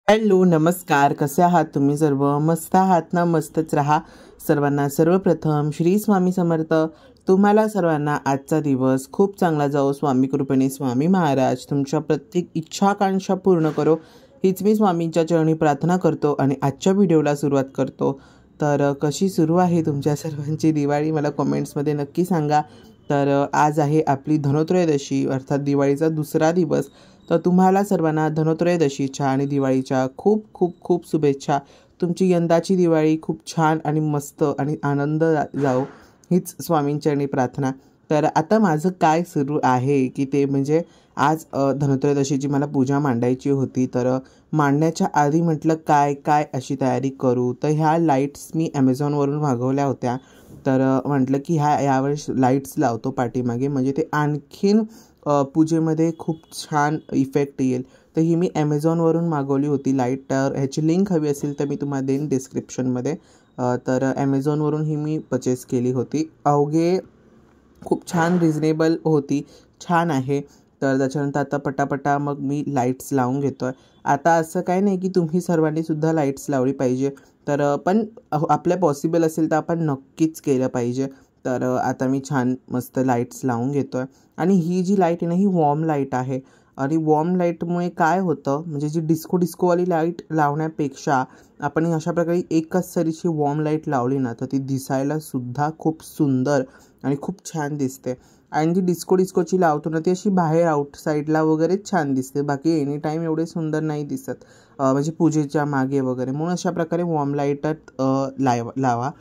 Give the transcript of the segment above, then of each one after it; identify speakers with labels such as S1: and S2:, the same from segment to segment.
S1: Hello नमस्कार, कसे आहात तुम्ही सर्व? मस्त आहात ना? मस्तच राहा. सर्वांना सर्वप्रथम श्री स्वामी समर्थ. तुम्हाला सर्वांना आजचा दिवस खूप चांगला जाओ. स्वामी कृपेने स्वामी महाराज तुमच्या प्रत्येक इच्छाकांक्षा पूर्ण करो, हीच मी स्वामींच्या चरणी प्रार्थना करतो आणि आजच्या व्हिडिओला सुरुवात करतो. तर कशी सुरू आहे तुमच्या सर्वांची दिवाळी मला कमेंट्समध्ये नक्की सांगा. तर आज आहे आपली धनोत्रयोदशी अर्थात दिवाळीचा दुसरा दिवस. तर तुम्हाला सर्वांना धनोत्रयोदशीच्या आणि दिवाळीच्या खूप खूप खूप शुभेच्छा. तुमची यंदाची दिवाळी खूप छान आणि मस्त आणि आनंद जाओ, हीच स्वामींचरणी प्रार्थना. तर आता माझं काय सुरू आहे की ते म्हणजे आज धनोत्रयोदशीची मला पूजा मांडायची होती. तर मांडण्याच्या आधी म्हटलं काय काय अशी तयारी करू. तर ह्या लाईट्स मी ॲमेझॉनवरून मागवल्या होत्या. तर म्हटलं की यावेळेस लाईट्स लावतो पाठीमागे, म्हणजे ते आणखीन पूजेमध्ये खूप छान इफेक्ट येईल. तर ही मी ॲमेझॉनवरून मागवली होती लाईट. तर ह्याची लिंक हवी असेल तर मी तुम्हाला देईन डिस्क्रिप्शनमध्ये. तर ॲमेझॉनवरून ही मी परचेस केली होती. अवघे खूप छान रिजनेबल होती, छान आहे. तर त्याच्यानंतर आता पटापटा मग मी लाईट्स लावून घेतो आहे. आता असं काय नाही की तुम्ही सर्वांनीसुद्धा लाईट्स लावली पाहिजे, तर पण आपल्या पॉसिबल असेल तर आपण नक्कीच केलं पाहिजे. तर आता मी छान मस्त लाईट्स लावून घेतो आहे. आणि ही जी लाईट आहे ना, ही वॉर्म लाईट आहे. आणि वॉर्म लाईटमुळे काय होतं, म्हणजे जी डिस्कोवाली लाईट लावण्यापेक्षा आपण अशा प्रकारे एकच सरीची वॉर्म लाईट लावली ना, तर ती दिसायलासुद्धा खूप सुंदर आणि खूप छान दिसते. आणि जी डिस्कोची लावतो ना, ती अशी बाहेर आउटसाईडला वगैरेच छान दिसते, बाकी एनी टाईम एवढे सुंदर नाही दिसत, म्हणजे पूजेच्या मागे वगैरे. म्हणून अशा प्रकारे वॉर्म लाईटात लावा.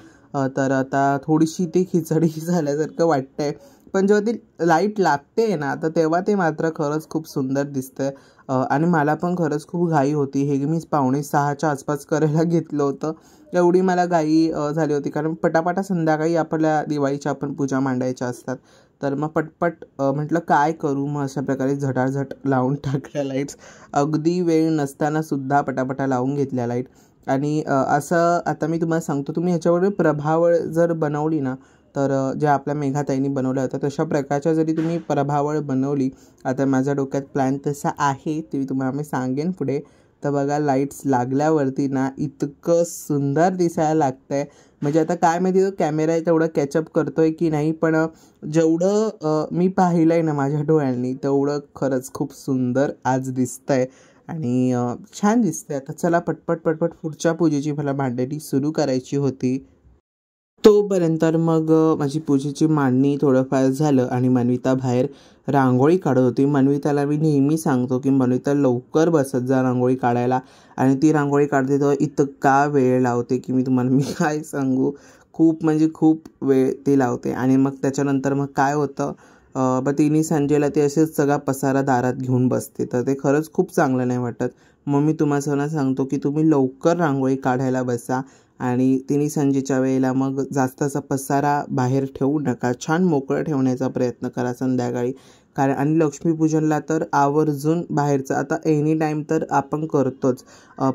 S1: तर आता थोडीशी ती खिचडी झाल्यासारखं वाटतं आहे, पण जेव्हा ती लाईट लागते ना, तर तेव्हा ते मात्र खरंच खूप सुंदर दिसतं. आणि मला पण खरंच खूप घाई होती. हे मी 5:45च्या आसपास करायला घेतलं होतं. एवढी मला घाई झाली होती, कारण पटापटा संध्याकाळी आपल्या दिवाळीच्या आपण पूजा मांडायच्या असतात. तर मग पटपट म्हटलं काय करू, मग अशा प्रकारे झटाझट लावून टाकल्या लाईट्स. अगदी वेळ नसतानासुद्धा पटापटा लावून घेतल्या लाईट. आणि असं आता मी तुम्हाला सांगतो, तुम्ही ह्याच्यावर प्रभावळ जर बनवली ना, तर ज्या आपल्या मेघाताईंनी बनवल्या होत्या तशा प्रकारच्या जरी तुम्ही प्रभावळ बनवली, आता माझ्या डोक्यात प्लॅन तसा आहे, ते तुम्हाला मी सांगेन पुढे. तर बघा लाईट्स लागल्यावरती ना इतकं सुंदर दिसायला लागतं आहे. म्हणजे आता काय माहिती तो कॅमेरा आहे तेवढं कॅचअप करतो आहे की नाही, पण जेवढं मी पाहिलं आहे ना माझ्या डोळ्यांनी, तेवढं खरंच खूप सुंदर आज दिसतं आहे आणि छान दिसतं आहे. आता चला पटपट पुढच्या पूजेची मला मांडणी सुरू करायची होती. तोपर्यंत मग माझी पूजेची मांडणी थोडंफार झालं आणि मन्विता बाहेर रांगोळी काढत होती. मन्विताला मी नेहमी सांगतो की मन्विता लवकर बसत जा रांगोळी काढायला, आणि ती रांगोळी काढते तेव्हा इतका वेळ लावते की मी काय सांगू. खूप म्हणजे खूप वेळ ती लावते. आणि मग त्याच्यानंतर मग काय होतं, मग तिने संजयला ते असेच सगळा पसारा दारात घेऊन बसते. तर ते खरंच खूप चांगलं नाही वाटत. मग मी तुम्हा सर्वांना सांगतो की तुम्ही लवकर रांगोळी काढायला बसा. आणि तिने संजेच्या वेळेला मग जास्त असा पसारा बाहेर ठेवू नका, छान मोकळं ठेवण्याचा प्रयत्न करा संध्याकाळी. कारण आणि लक्ष्मीपूजनला तर आवर्जून बाहेरचं, आता एनी टाईम तर आपण करतोच,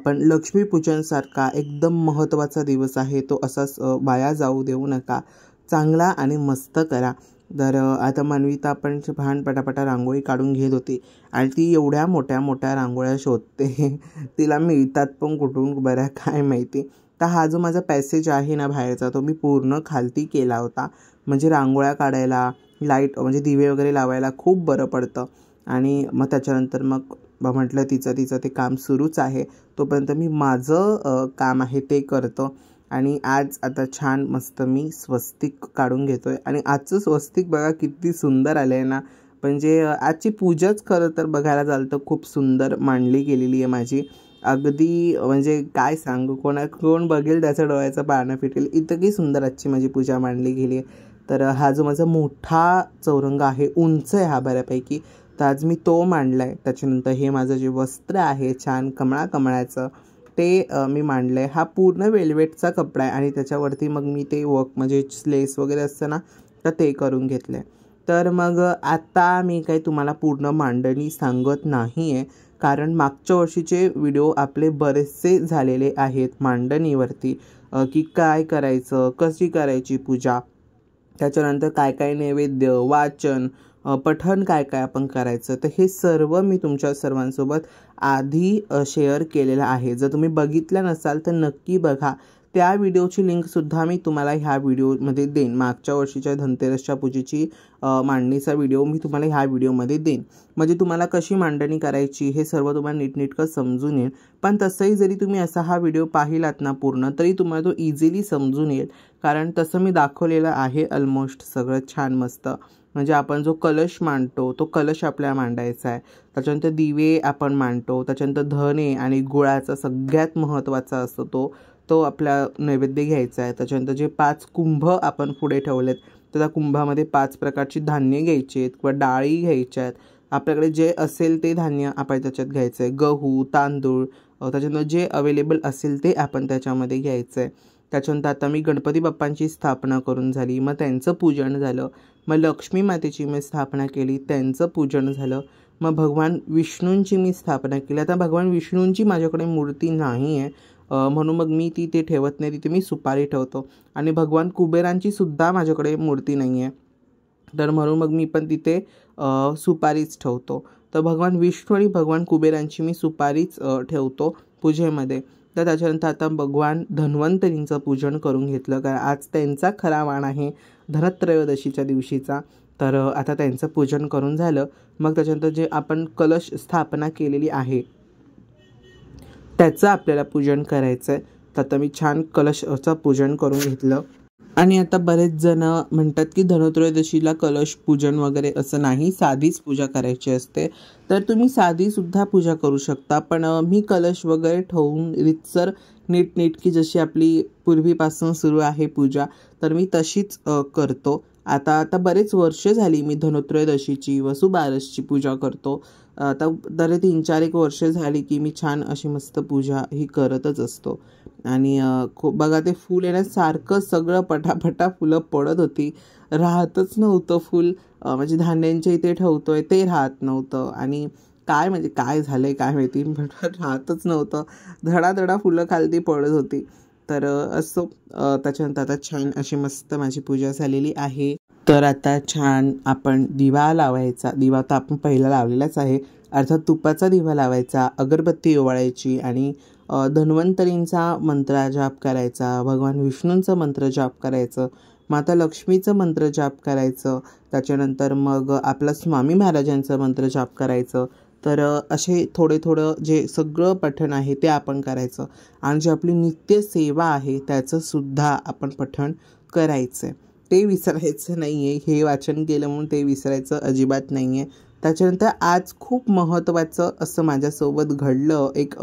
S1: पण लक्ष्मीपूजनसारखा एकदम महत्त्वाचा दिवस आहे तो असाच वाया जाऊ देऊ नका, चांगला आणि मस्त करा. तर आता मन्विता पण छान पटापटा रांगोळी काढून घेत होती आणि ती एवढ्या मोठ्या मोठ्या रांगोळ्या शोधते. तिला मिळतात पण कुठून बऱ्या काय माहिती. तर हा जो माझा पॅसेज आहे ना बाहेरचा, तो मी पूर्ण खालती केला होता, म्हणजे रांगोळ्या काढायला, लाईट म्हणजे दिवे वगैरे लावायला खूप बरं पडतं. आणि मग त्याच्यानंतर मग म्हटलं तिचं ते काम सुरूच आहे, तोपर्यंत मी माझं काम आहे ते करतो. आणि आज आता छान मस्त मी स्वस्तिक काढून घेतो आहे. आणि आजचं स्वस्तिक बघा किती सुंदर आलं आहे ना, म्हणजे आजची पूजाच खरं तर बघायला जाल तर खूप सुंदर मांडली गेलेली आहे माझी. अगदी म्हणजे काय सांगू, कोण बघेल त्याच्या डोळ्याचं पारणं फिटेल, इतकी सुंदर आजची माझी पूजा मांडली गेली आहे. तर हा जो माझा मोठा चौरंग आहे, उंच आहे हा बऱ्यापैकी, तर आज मी तो मांडला आहे. त्याच्यानंतर हे माझं जे वस्त्र आहे छान कमळाचं, ते मी मांडलं आहे. हा पूर्ण वेल्वेटचा कपडा आहे आणि त्याच्यावरती मग मी ते वर्क म्हणजे स्लेस वगैरे असतं ना, तर ते करून घेतलं आहे. तर मग आता मी काही तुम्हाला पूर्ण मांडणी सांगत नाही आहे, कारण मागच्या वर्षीचे व्हिडिओ आपले बरेचसे झालेले आहेत मांडणीवरती, की काय करायचं, कशी करायची पूजा, त्याच्यानंतर काय काय नैवेद्य, वाचन, पठण काय काय आपण करायचं, तर हे सर्व मी तुमच्या सर्वांसोबत आधी शेअर केलेलं आहे. जर तुम्ही बघितलं नसाल तर नक्की बघा. त्या व्हिडिओची लिंकसुद्धा मी तुम्हाला ह्या व्हिडिओमध्ये देईन. मागच्या वर्षीच्या धनतेरसच्या पूजेची मांडणीचा व्हिडिओ मी तुम्हाला ह्या व्हिडिओमध्ये देईन. म्हणजे तुम्हाला कशी मांडणी करायची हे सर्व तुम्हाला नीटनेटकं समजून येईल. पण तसंही जरी तुम्ही असा हा व्हिडिओ पाहिलात ना पूर्ण, तरी तुम्हाला तो इझिली समजून येईल. कारण तसं मी दाखवलेलं आहे ऑलमोस्ट सगळं छान मस्त. म्हणजे आपण जो कलश मांडतो तो कलश आपल्याला मांडायचा आहे. त्याच्यानंतर दिवे आपण मांडतो. त्याच्यानंतर धने आणि गुळाचा सगळ्यात महत्त्वाचा असतो तो आपला नैवेद्य घ्यायचा आहे. त्याच्यानंतर जे 5 कुंभ आपण पुढे ठेवलेत, तर त्या कुंभामध्ये 5 प्रकारची धान्य घ्यायची आहेत किंवा डाळी घ्यायच्या आहेत. आपल्याकडे जे असेल ते धान्य आपण त्याच्यात घ्यायचं आहे. गहू, तांदूळ, त्याच्यानंतर जे अवेलेबल असेल ते आपण त्याच्यामध्ये घ्यायचं आहे. त्याच्यानंतर आता मी गणपती बाप्पांची स्थापना करून झाली, मग त्यांचं पूजन झालं. मग लक्ष्मी मातेची मी स्थापना केली, त्यांचं पूजन झालं. मग भगवान विष्णूंची मी स्थापना केली. आता भगवान विष्णूंची माझ्याकडे मूर्ती नाही आहे, म्हणून मग मी ती ते ठेवत नाही. तिथे मी सुपारी ठेवतो. आणि भगवान कुबेरांची सुद्धा माझ्याकडे मूर्ती नाही आहे, तर म्हणून मग मी पण तिथे सुपारीच ठेवतो. तर भगवान विष्णू आणि भगवान कुबेरांची मी सुपारीच ठेवतो पूजेमध्ये. तर त्याच्यानंतर आता भगवान धन्वंतरींचं पूजन करून घेतलं, कारण आज त्यांचा खरा वाण आहे धनत्रयोदशीच्या दिवशीचा. तर आता त्यांचं पूजन करून झालं. मग त्याच्यानंतर जे आपण कलश स्थापना केलेली आहे त्याचं आपल्याला पूजन करायचं आहे. तर आता मी छान कलशचं पूजन करून घेतलं. आणि आता बरेच जण म्हणतात की धनत्रयोदशीला कलश पूजन वगैरे असं नाही, साधीच पूजा करायची असते. तर तुम्ही साधीसुद्धा पूजा करू शकता. पण मी कलश वगैरे ठेवून रीतसर नीटनेटकी जशी आपली पूर्वीपासून सुरू आहे पूजा, तर मी तशीच करतो. आता बरेच वर्ष झाली मी धनत्रयोदशीची वसुबारसची पूजा करतो. आता दर 3-4 वर्ष झाली की मी छान अशी मस्त पूजा ही करतच असतो. आणि खूप बघा ते फूल आहे ना, सारखं सगळं पटापटा फुलं पडत होती, राहतच नव्हतं फूल. म्हणजे धान्यांच्या इथे ठेवतोय ते राहत नव्हतं. आणि काय झालं आहे काय माहिती, राहतच नव्हतं. धडाधडा फुलं खालती पडत होती. तर असं त्याच्यानंतर आता छान अशी मस्त माझी पूजा झालेली आहे. तर आता छान आपण दिवा लावायचा. दिवा तर आपण पहिला लावलेलाच आहे, अर्थात तुपाचा दिवा लावायचा, अगरबत्ती ओवाळायची आणि धन्वंतरींचा मंत्र जाप करायचा, भगवान विष्णूंचं मंत्र जाप करायचं, माता लक्ष्मीचं मंत्र जाप करायचं. त्याच्यानंतर मग आपलं स्वामी महाराजांचं मंत्र जाप करायचं. तर असे थोडं जे सगळं पठण आहे ते आपण करायचं. आणि जी आपली नित्य सेवा आहे त्याचंसुद्धा आपण पठण करायचं आहे. ते विसरायचं नाही आहे. हे वाचन केलं म्हणून ते विसरायचं अजिबात नाही आहे. त्याच्यानंतर आज खूप महत्त्वाचं असं माझ्यासोबत घडलं. एक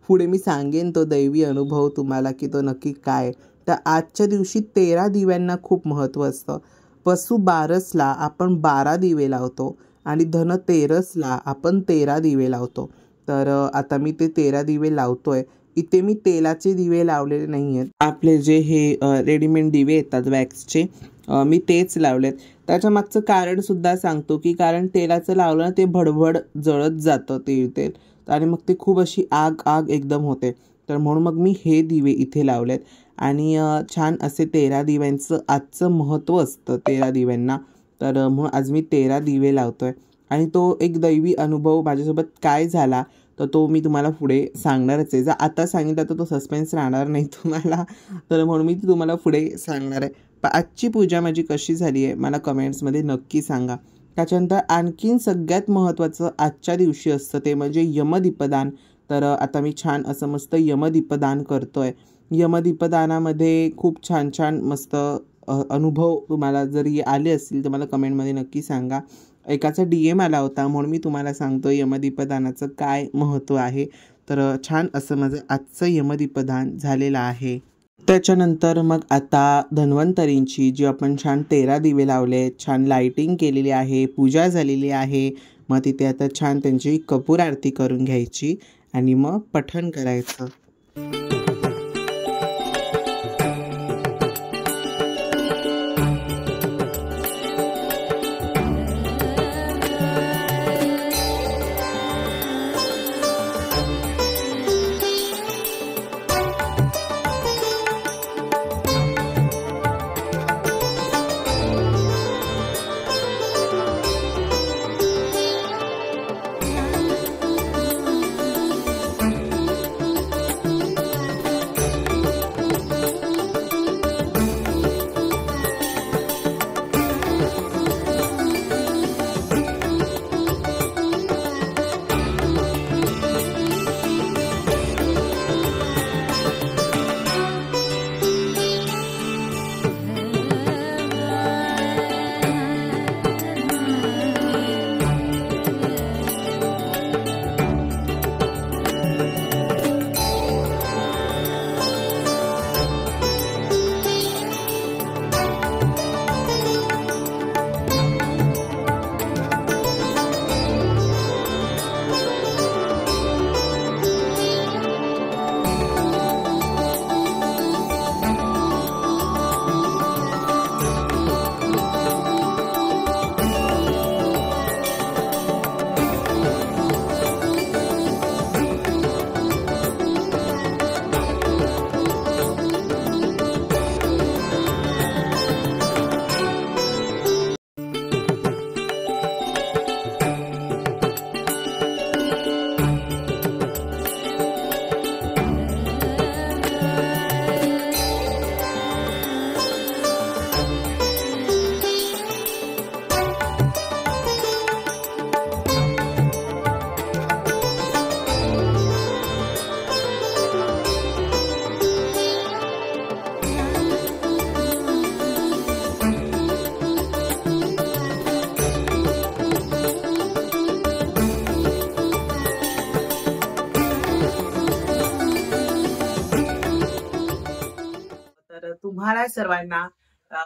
S1: पुढे मी सांगेन तो दैवी अनुभव तुम्हाला की तो नक्की काय. तर आजच्या दिवशी 13 दिव्यांना खूप महत्त्व असतं. वसुबारसला आपण 12 दिवे लावतो आणि धनतेरसला आपण 13 दिवे लावतो. तर आता मी ते 13 दिवे लावतोय. इथे मी तेलाचे दिवे लावलेले नाही आहेत. आपले जे हे रेडीमेड दिवे येतात वॅक्सचे, मी तेच लावलेत. त्याच्या मागचं कारणसुद्धा सांगतो की कारण तेलाचं लावलं ना ते भडभड जळत जातं तेल आणि मग ते खूप अशी आग एकदम होते. तर म्हणून मग मी हे दिवे इथे लावलेत. आणि छान असे 13 दिव्यांचं आजचं महत्त्व असतं 13 दिव्यांना. तर म्हणून आज मी 13 दिवे लावतोय. आणि तो एक दैवी अनुभव माझ्यासोबत काय झाला तर तो मी तुम्हाला पुढे सांगणारच आहे. जर आता सांगितलं तर तो सस्पेन्स राहणार नाही तुम्हाला, तर म्हणून मी तुम्हाला पुढे सांगणार आहे. पण आजची पूजा माझी कशी झाली आहे मला कमेंट्समध्ये नक्की सांगा. त्याच्यानंतर आणखीन सगळ्यात महत्त्वाचं आजच्या दिवशी असतं ते म्हणजे यमदीपदान. तर आता मी छान असं मस्त यमदीपदान करतोय. यमदीपदानामध्ये खूप छान मस्त अनुभव तुम्हाला जरी आले असतील तर मला कमेंटमध्ये नक्की सांगा. एकाचा DM आला होता म्हणून मी तुम्हाला सांगतो यमदीपदानाचं काय महत्त्व आहे. तर छान असं माझं आजचं यमदीपदान झालेलं आहे. त्याच्यानंतर मग आता धन्वंतरींची जी आपण छान 13 दिवे लावले, छान लाईटिंग केलेली आहे, पूजा झालेली आहे. मग तिथे आता छान त्यांची कपूर आरती करून घ्यायची आणि मग पठण करायचं. तुमच्या सर्वांना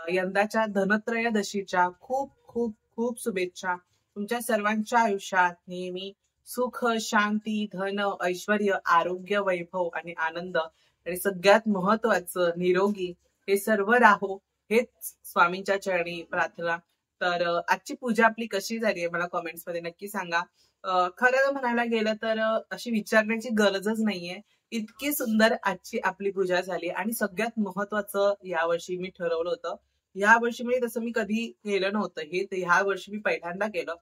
S1: यंदाच्या धनत्रयोदशीच्या खूप खूप खूप शुभेच्छा. तुमच्या सर्वांच्या आयुष्यात नेहमी सुख, शांती, धन, ऐश्वर्य, आरोग्य, वैभव आणि आनंद आणि सगळ्यात महत्वाचं निरोगी हे सर्व राहो, हेच स्वामींच्या चरणी प्रार्थना. तर आजची पूजा आपली कशी झाली आहे मला कमेंट्स मध्ये नक्की सांगा. खरं म्हणायला गेलं तर अशी विचारण्याची गरजच नाहीये, इतकी सुंदर आजची आपली पूजा झाली. आणि सगळ्यात महत्वाचं यावर्षी मी ठरवलं होतं, या वर्षी म्हणजे तसं मी कधी केलं नव्हतं हे, ह्या वर्षी मी पहिल्यांदा केलं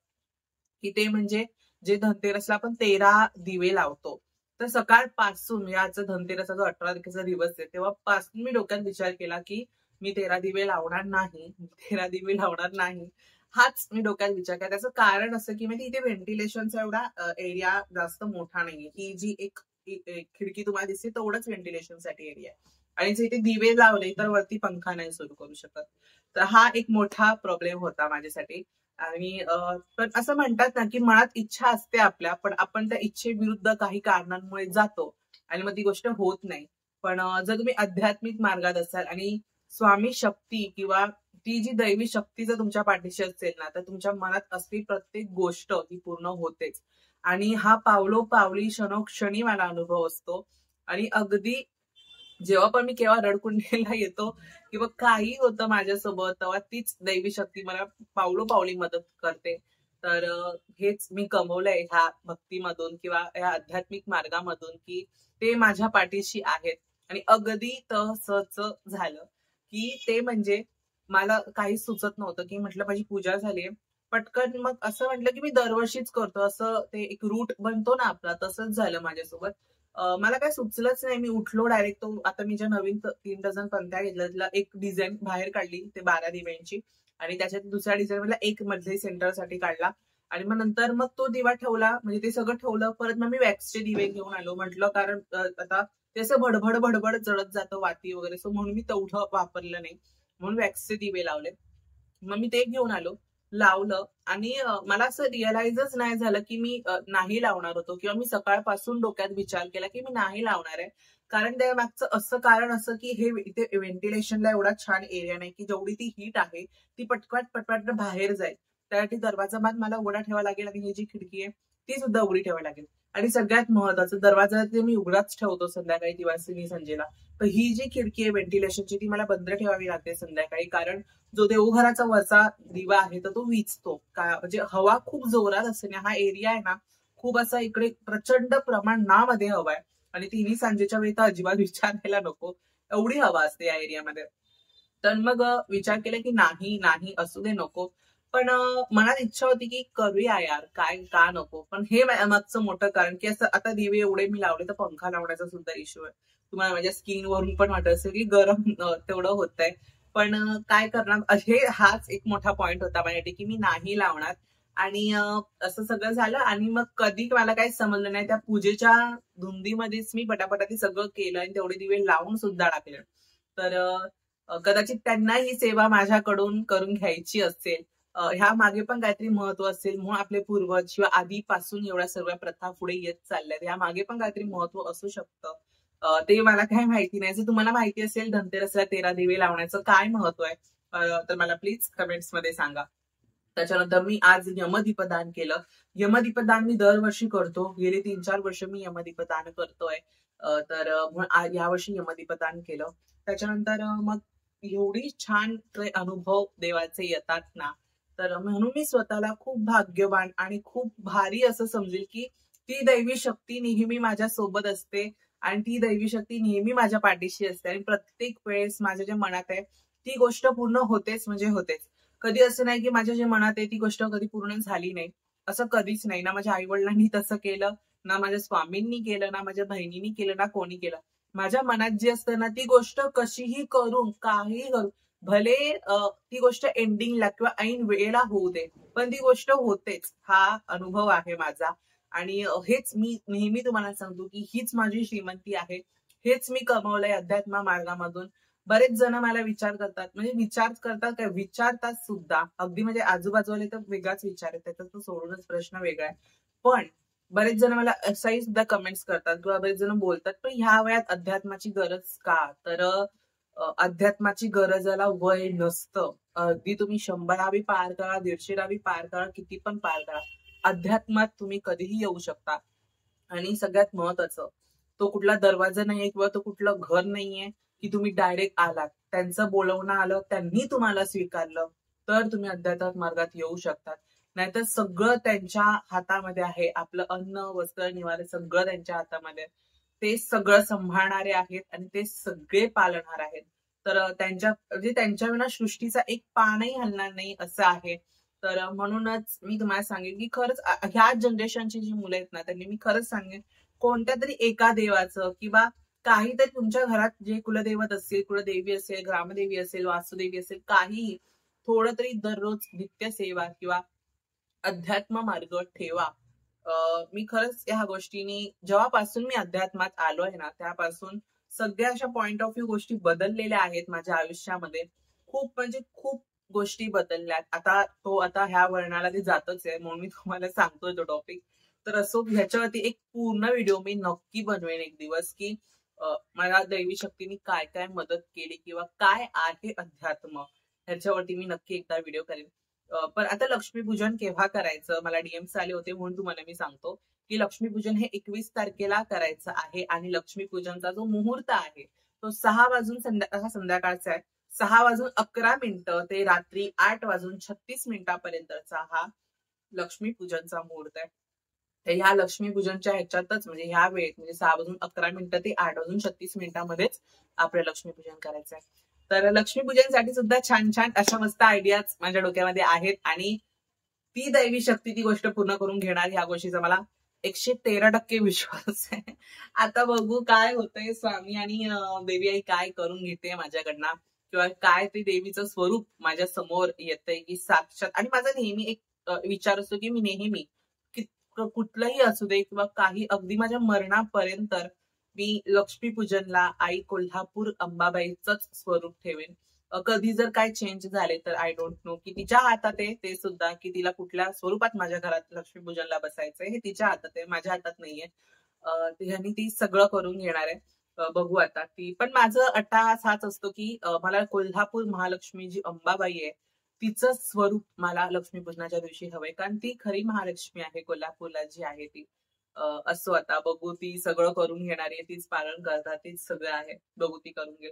S1: की ते म्हणजे जे धनतेरसला आपण 13 दिवे लावतो, तर सकाळपासून याचा धनतेरसचा जो 18 तारखेचा दिवस आहे तेव्हापासून मी डोक्यात विचार केला की मी 13 दिवे लावणार नाही, 13 दिवे लावणार नाही. हाच मी डोक्यात विचार केला. त्याचं कारण असं की म्हणजे इथे व्हेंटिलेशनचा एवढा एरिया जास्त मोठा नाहीये. ही जी एक खिडकी तुम्हाला दिसते तेवढंच व्हेंटिलेशनसाठी एरिया आहे. आणि जर इथे दिवे लावले तर वरती पंखा नाही सुरू करू शकत. तर हा एक मोठा प्रॉब्लेम होता माझ्यासाठी. आणि पण असं म्हणतात ना की मनात इच्छा असते आपल्या, पण आपण त्या इच्छेविरुद्ध काही कारणांमुळे जातो आणि मग ती गोष्ट होत नाही. पण जर तुम्ही आध्यात्मिक मार्गात असाल आणि स्वामी शक्ती किंवा ती जी दैवी शक्ती जर तुमच्या पाठीशी असेल ना, तर तुमच्या मनात असलेली प्रत्येक गोष्ट ही पूर्ण होतेच. आणि हा पावलोपावली क्षणोक्षणी मला अनुभव असतो. आणि अगदी जेव्हा पण मी केव्हा रडकुंडीला येतो किंवा काही होतं माझ्यासोबत, तेव्हा तीच दैवी शक्ती मला पावलोपावली मदत करते. तर हेच मी कमवलंय ह्या भक्तीमधून किंवा ह्या आध्यात्मिक मार्गामधून की ते माझ्या पाठीशी आहेत. आणि अगदी तसंच झालं की ते म्हणजे मला काही सुचत नव्हतं की म्हटलं माझी पूजा झालीये पटकन, मग असं म्हटलं की मी दरवर्षीच करतो, असं ते एक रूट बनतो ना आपला, तसंच झालं माझ्यासोबत. मला काय सुचलंच नाही. मी उठलो डायरेक्ट. तो आता मी ज्या नवीन 3 डझन पंत्या घेतल्या तिला एक डिझाईन बाहेर काढली, ते 12 दिव्यांची. आणि त्याच्यात दुसऱ्या डिझाईन मधला एक मध्ये सेंटरसाठी काढला. आणि मग नंतर मग तो दिवा ठेवला, म्हणजे ते सगळं ठेवलं. परत मग मी वॅक्सचे दिवे घेऊन आलो. म्हटलं कारण आता ते असं भडभड भडभड जळत जातं वाती वगैरे, सो म्हणून मी तेवढं वापरलं नाही, म्हणून वॅक्सचे दिवे लावले. मग मी ते घेऊन आलो, लावलं. आणि मला असं रिअलाइजच नाही झालं की मी नाही लावणार होतो, किंवा मी सकाळपासून डोक्यात विचार केला की मी नाही लावणार आहे. कारण त्या मागचं असं कारण असं की हे इथे व्हेंटिलेशनला एवढा छान एरिया नाही की जेवढी ती हीट आहे ती पटपट पटपट बाहेर जाईल. त्यासाठी दरवाजा बाद मला उघडा ठेवावा लागेल आणि ही जी खिडकी आहे ती सुद्धा उघडी ठेवावी लागेल. आणि सगळ्यात महत्वाचं, दरवाजा ते मी उघडाच ठेवतो संध्याकाळी दिवासनी संजेला. तर ही जी खिडकी आहे व्हेंटिलेशनची ती मला बंद ठेवावी लागते संध्याकाळी, कारण जो देवघराचा वरचा दिवा आहे तर तो विझतो का, म्हणजे हवा खूप जोरात असते ना, हा एरिया आहे ना खूप असा इकडे प्रचंड प्रमाणामध्ये हवा आहे. आणि तिन्ही सांजेच्या वेळी तर अजिबात विचारायला नको, एवढी हवा असते या एरियामध्ये. तर मग विचार केला की नाही नाही असू दे, नको. पण मनात इच्छा होती की करूया यार, काय का नको. पण हे मागचं मोठं कारण की असं आता दिवे एवढे मी लावले तर पंखा लावण्याचा सुद्धा इश्यू आहे. तुम्हाला माझ्या स्किन वरून पण वाटत असेल की गरम तेवढं होत आहे. पण काय करणार, हाच एक मोठा पॉइंट होता माझ्यासाठी की मी नाही लावणार. आणि असं सगळं झालं. आणि मग कधी मला काही समजलं नाही, त्या पूजेच्या धुंदीमध्येच मी पटापटा ते सगळं केलं आणि तेवढे दिवे लावून सुद्धा टाकले. तर कदाचित त्यांना ही सेवा माझ्याकडून करून घ्यायची असेल, ह्या मागे पण काहीतरी महत्व असेल, म्हणून आपले पूर्वज किंवा आधीपासून एवढ्या सर्व प्रथा पुढे येत चालल्यात, ह्या मागे पण काहीतरी महत्व असू शकतं. ते मला काही माहिती नाही. जर तुम्हाला माहिती असेल धनतेरसला 13 दिवे लावण्याचं काय महत्व आहे, तर मला प्लीज कमेंट्स मध्ये सांगा. त्याच्यानंतर मी आज यमदीपदान केलं. यमदीपदान मी दरवर्षी करतो, गेली 3-4 वर्ष मी यमदीपदान करतोय. तर यावर्षी यमदीपदान केलं. त्याच्यानंतर मग एवढी छान अनुभव देवाचे येतात ना, तर म्हणून मी स्वतःला खूप भाग्यवान आणि खूप भारी असं समजेल की ती दैवी शक्ती नेहमी माझ्या सोबत असते आणि ती दैवी शक्ती नेहमी माझ्या पाठीशी असते. आणि प्रत्येक वेळेस माझ्या ज्या मनात आहे ती गोष्ट पूर्ण होतेच म्हणजे होतेच. कधी असं नाही की माझ्या जे मनात आहे ती गोष्ट कधी पूर्ण झाली नाही, असं कधीच नाही. ना माझ्या आई वडिलांनी तसं केलं, ना माझ्या स्वामींनी केलं, ना माझ्या बहिणींनी केलं, ना कोणी केलं. माझ्या मनात जी असते ना ती गोष्ट कशीही करून काहीही करू, भले ती गोष्ट एंडिंगला किंवा ऐन वेळेला होऊ दे, पण ती गोष्ट होतेच. हा अनुभव आहे माझा. आणि हेच मी नेहमी तुम्हाला सांगतो की हीच माझी श्रीमंती आहे, हेच मी कमवलंय अध्यात्म मार्गामधून. बरेच जण मला विचार करतात, म्हणजे विचार करतात काय, विचारतात सुद्धा. अगदी म्हणजे आजूबाजूला तर वेगळाच विचार आहे, त्याचा तो सोडूनच प्रश्न वेगळा आहे. पण बरेच जण मला असाही सुद्धा कमेंट्स करतात किंवा बरेच जण बोलतात, पण ह्या वयात अध्यात्माची गरज का. तर अध्यात्माची गरजाला वय नसतं. अगदी तुम्ही 100रावी पार करा, 150रावी पार करा, किती पण पार करा, अध्यात्मात तुम्ही कधीही येऊ शकता. आणि सगळ्यात महत्वाचं, तो कुठला दरवाजा नाहीये किंवा तो कुठलं घर नाहीये की तुम्ही डायरेक्ट आलात. त्यांचं बोलवणं आलं, त्यांनी तुम्हाला स्वीकारलं, तर तुम्ही अध्यात्मात मार्गात येऊ शकतात. नाहीतर सगळं त्यांच्या हातामध्ये आहे. आपलं अन्न, वस्त्र, निवारे सगळं त्यांच्या हातामध्ये आहे. ते सगळं सांभाळणारे आहेत आणि ते सगळे पालनहार आहेत. तर म्हणजे त्यांच्या विना सृष्टीचा एक पानही हलणार नाही असं आहे. तर म्हणूनच मी तुम्हाला सांगेन की खरंच ह्या जनरेशनची जी मुलं आहेत ना, त्यांनी मी खरंच सांगेन कोणत्या तरी एका देवाचं किंवा काहीतरी तुमच्या घरात जे कुलदैवत असेल, कुलदेवी असेल, ग्रामदेवी असेल, वास्तुदेवी असेल, काहीही थोडं तरी दररोज नित्य सेवा किंवा अध्यात्म मार्ग ठेवा. मी खरंच ह्या गोष्टींनी जेव्हापासून मी अध्यात्मात आलोय ना, त्यापासून सगळ्या अशा पॉइंट ऑफ व्ह्यू गोष्टी बदललेल्या आहेत माझ्या आयुष्यामध्ये. खूप म्हणजे खूप गोष्टी बदलल्यात. आता ह्या वर्णाला ते जातच आहे, म्हणून मी तुम्हाला सांगतोय तो टॉपिक. तर असो, ह्याच्यावरती एक पूर्ण व्हिडिओ मी नक्की बनवेन एक दिवस की मला दैवी शक्तीने काय काय मदत केली किंवा काय आहे अध्यात्म, ह्याच्यावरती मी नक्की एकदा व्हिडिओ करेन. पण आता लक्ष्मीपूजन केव्हा करायचं, मला डीएम्स आले होते म्हणून तुम्हाला मी सांगतो की लक्ष्मीपूजन हे 21 तारखेला करायचं आहे आणि लक्ष्मीपूजनचा जो मुहूर्त आहे तो 6 वाजून संध्याकाळचा आहे. 6 वाजून 11 मिनिटं ते रात्री 8 वाजून 36 मिनिटापर्यंतचा हा लक्ष्मीपूजनचा मुहूर्त आहे. तर ह्या लक्ष्मीपूजनच्या ह्याच्यातच म्हणजे ह्या वेळेत म्हणजे 6 वाजून 11 मिनिटं ते 8 वाजून 36 मिनिटांमध्येच आपलं लक्ष्मीपूजन करायचं आहे. तर लक्ष्मीपूजनसाठी सुद्धा छान छान अशा मस्त आयडियाज माझ्या डोक्यामध्ये आहेत आणि ती दैवी शक्ती ती गोष्ट पूर्ण करून घेणार ह्या गोष्टीचा मला 113% विश्वास आहे. आता बघू काय होतंय, स्वामी आणि देवी आई काय करून घेते माझ्याकडनं किंवा काय ते देवीचं स्वरूप माझ्या समोर येतंय की साक्षात. आणि माझा नेहमी एक विचार असतो की मी नेहमी कुठलंही असू दे किंवा काही अगदी माझ्या मरणापर्यंत मी लक्ष्मीपूजनला आई कोल्हापूर अंबाबाईचंच स्वरूप ठेवेन. कधी जर काय चेंज झाले तर आय डोंट नो, की तिच्या हातात आहे ते सुद्धा, की तिला कुठल्या स्वरूपात माझ्या घरात लक्ष्मीपूजनला बसायचंय हे तिच्या हातात आहे, माझ्या हातात नाहीये. ह्यांनी ती सगळं करून घेणार आहे. बघू आता ती. पण माझं अट्टाहास हाच असतो की मला कोल्हापूर महालक्ष्मी जी अंबाबाई आहे तिचं स्वरूप मला लक्ष्मीपूजनाच्या दिवशी हवंय, कारण ती खरी महालक्ष्मी आहे कोल्हापूरला जी आहे ती. असो आता बघू, ती सगळं करून घेणारी आहे, तीच पालन करतात, तीच सगळं आहे, बघू ती करून घेऊ.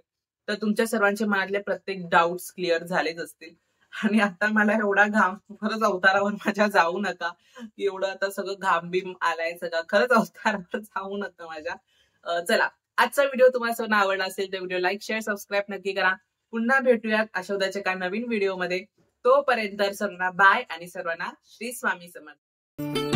S1: तर तुमच्या सर्वांच्या मनातले प्रत्येक डाऊट्स क्लिअर झालेच असतील. आणि आता मला एवढा घाम, खरंच अवतारावर माझ्या जाऊ नका, एवढं आता सगळं घाम बिम आलाय सगळं, खरंच अवतारावर जाऊ नका माझ्या. चला, आजचा व्हिडिओ तुम्हाला सर्वांना आवडला असेल तर व्हिडिओ लाईक, शेअर, सबस्क्राईब नक्की करा. पुन्हा भेटूयात अशा उद्याच्या एका नवीन व्हिडिओमध्ये. तोपर्यंत सर्वांना बाय आणि सर्वांना श्री स्वामी समर्थ.